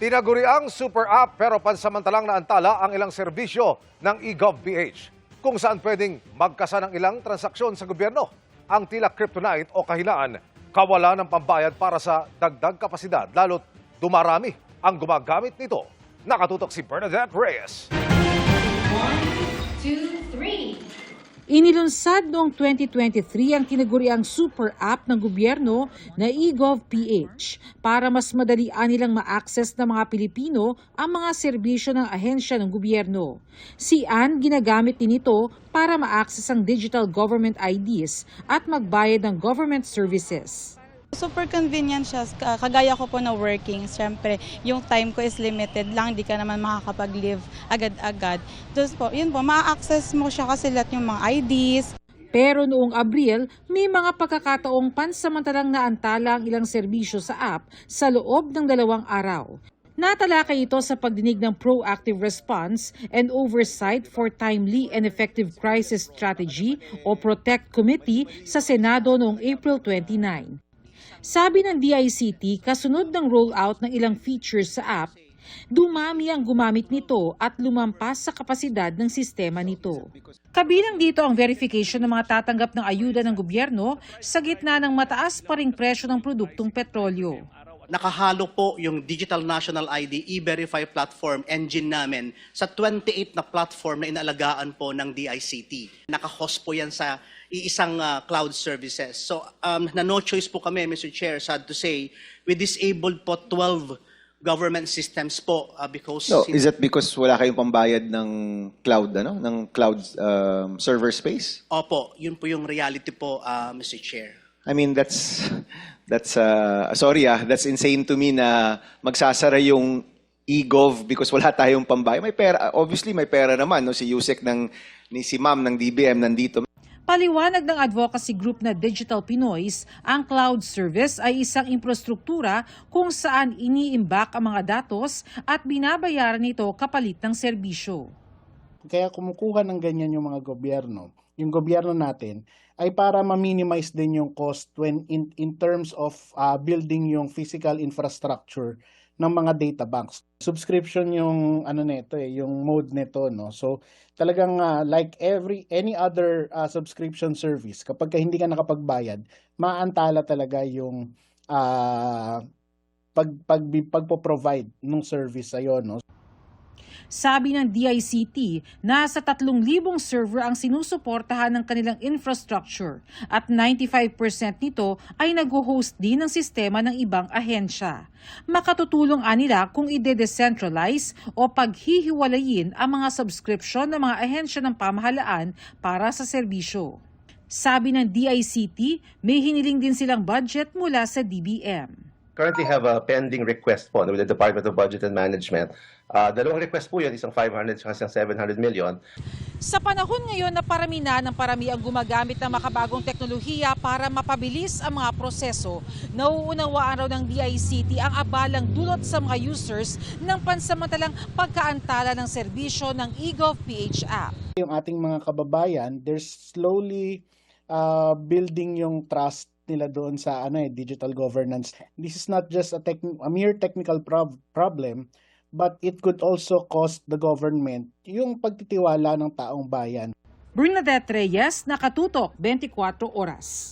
Tinaguriang super app pero pansamantalang naantala ang ilang serbisyo ng eGovPH kung saan pwedeng magkasa ng ilang transaksyon sa gobyerno. Ang tila kryptonite o kahinaan, kawalan ng pambayad para sa dagdag kapasidad lalo't dumarami ang gumagamit nito. Nakatutok si Bernadette Reyes. 1, 2, 3. Inilunsad noong 2023 ang tinaguriang super app ng gobyerno na eGovPH para mas madalian nilang ma-access ng mga Pilipino ang mga serbisyo ng ahensya ng gobyerno. Si Ann ginagamit din ito para ma-access ang digital government IDs at magbayad ng government services. Super convenient siya, kagaya ko po na working, siyempre yung time ko is limited lang, di ka naman makakapag-live agad-agad. Tapos po, yun po, ma-access mo siya kasi lahat yung mga IDs. Pero noong Abril, may mga pagkakataong pansamantalang naantala ang ilang serbisyo sa app sa loob ng 2 araw. Natalakay ito sa pagdinig ng Proactive Response and Oversight for Timely and Effective Crisis Strategy o PROTECT Committee sa Senado noong April 29. Sabi ng DICT, kasunod ng rollout ng ilang features sa app, dumami ang gumamit nito at lumampas sa kapasidad ng sistema nito. Kabilang dito ang verification ng mga tatanggap ng ayuda ng gobyerno sa gitna ng mataas pa ring presyo ng produktong petrolyo. Nakahalo po yung Digital National ID E-Verify platform engine namin sa 28 na platform na inaalagaan po ng DICT. Naka-host po yan sa iisang cloud services. So na no choice po kami, Mr. Chair, sad to say, we disabled po 12 government systems po because... So, is it because wala kayong pambayad ng cloud, ng cloud server space? Opo, yun po yung reality po, Mr. Chair. I mean, that's insane to me na magsasara yung eGov because wala tayong pambayad. May pera, obviously may pera naman, no? Si Yusek si Ma'am ng DBM nandito. Paliwanag ng advocacy group na Digital Pinoys, ang cloud service ay isang infrastruktura kung saan iniimbak ang mga datos at binabayaran nito kapalit ng serbisyo. Kaya kumukuha ng ganyan yung mga gobyerno. Yung gobyerno natin ay para ma-minimize din yung cost when in terms of building yung physical infrastructure ng mga data banks. Subscription yung yung mode nito, no. So talagang like any other subscription service, kapag hindi ka nakapagbayad, maantala talaga yung pagpo-provide ng service sa'yo, no. Sabi ng DICT, nasa 3,000 server ang sinusuportahan ng kanilang infrastructure at 95% nito ay nag-host din ng sistema ng ibang ahensya. Makatutulong nila kung ide-decentralize o paghihiwalayin ang mga subscription ng mga ahensya ng pamahalaan para sa serbisyo. Sabi ng DICT, may hiniling din silang budget mula sa DBM. Currently have a pending request po with the Department of Budget and Management. Dalawang request po yun, isang 500 at isang 700 million. Sa panahon ngayon na parami ang gumagamit ng makabagong teknolohiya para mapabilis ang mga proseso, nauunawaan raw ng DICT ang abalang dulot sa mga users ng pansamantalang pagkaantala ng serbisyo ng eGovPH app. Yung ating mga kababayan, they're slowly building yung trust nila doon sa digital governance. This is not just a mere technical problem, but it could also cost the government yung pagtitiwala ng taong bayan. Bernadette Reyes, Nakatutok, 24 Oras.